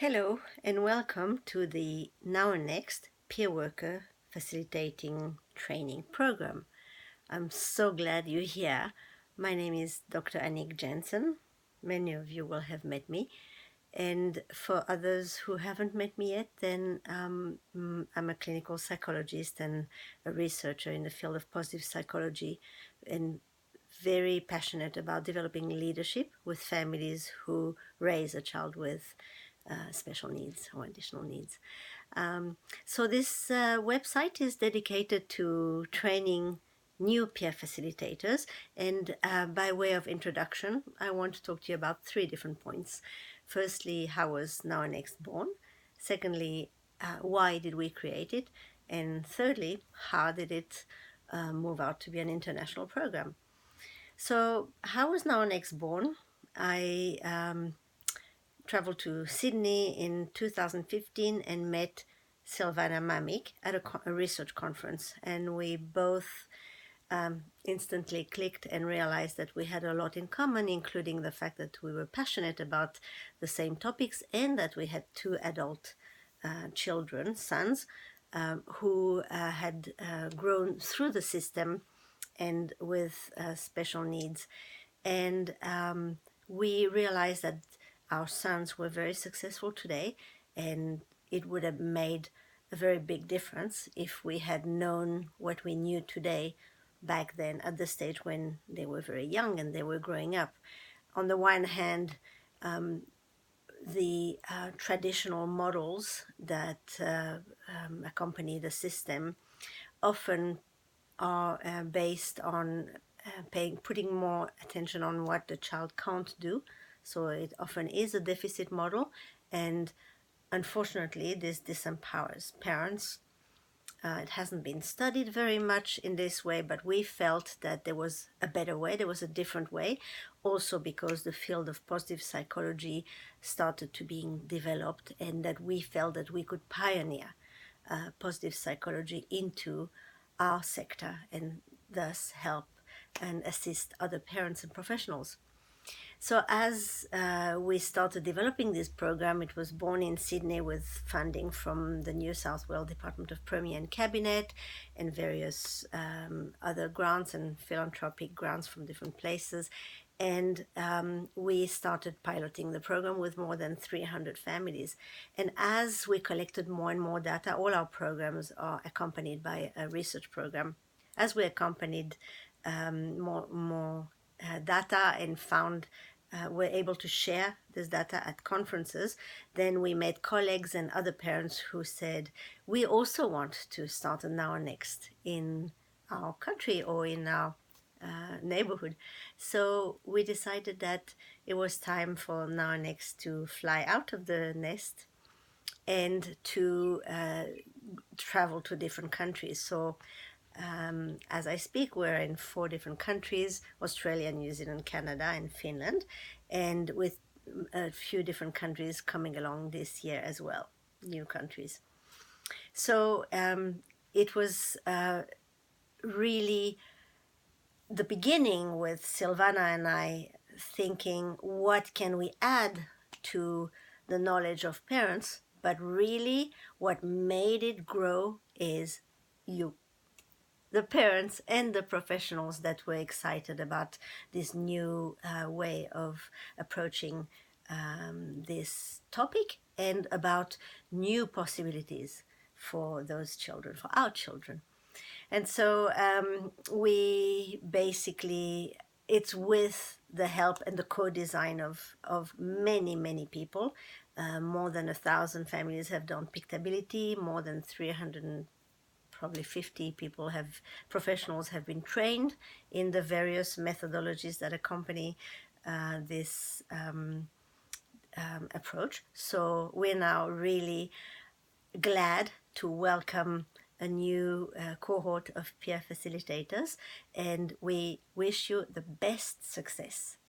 Hello and welcome to the Now and Next Peer Worker Facilitating Training Program. I'm so glad you're here. My name is Dr. Annick Jensen. Many of you will have met me. And for others who haven't met me yet, then I'm a clinical psychologist and a researcher in the field of positive psychology, and very passionate about developing leadership with families who raise a child with special needs or additional needs. So this website is dedicated to training new peer facilitators, and by way of introduction, I want to talk to you about three different points. Firstly, how was now&next born? Secondly, why did we create it? And thirdly, how did it move out to be an international program? So how was now&next born? I traveled to Sydney in 2015 and met Silvana Mamik at a research conference, and we both instantly clicked and realized that we had a lot in common, including the fact that we were passionate about the same topics and that we had two adult children, sons, who had grown through the system and with special needs. And we realized that our sons were very successful today, and it would have made a very big difference if we had known what we knew today back then at the stage when they were very young and they were growing up. On the one hand, the traditional models that accompany the system often are based on putting more attention on what the child can't do. So it often is a deficit model, and unfortunately this disempowers parents. It hasn't been studied very much in this way, but we felt that there was a better way, there was a different way, also because the field of positive psychology started to being developed, and that we felt that we could pioneer positive psychology into our sector and thus help and assist other parents and professionals. So as we started developing this program, it was born in Sydney with funding from the New South Wales Department of Premier and Cabinet and various other grants and philanthropic grants from different places. And we started piloting the program with more than 300 families. And as we collected more and more data, all our programs are accompanied by a research program. As we accompanied more data and found we're able to share this data at conferences, then we met colleagues and other parents who said, we also want to start a now&next in our country or in our neighborhood. So we decided that it was time for now&next to fly out of the nest and to travel to different countries. So as I speak, we're in 4 different countries: Australia, New Zealand, Canada, and Finland, and with a few different countries coming along this year as well, new countries. So it was really the beginning with Silvana and I thinking, what can we add to the knowledge of parents? But really what made it grow is you, the parents and the professionals that were excited about this new way of approaching this topic and about new possibilities for those children, for our children. And so we basically, it's with the help and the co-design of many people. More than 1,000 families have done Pictability, more than 300 probably 50 professionals have been trained in the various methodologies that accompany this approach. So we're now really glad to welcome a new cohort of peer facilitators, and we wish you the best success.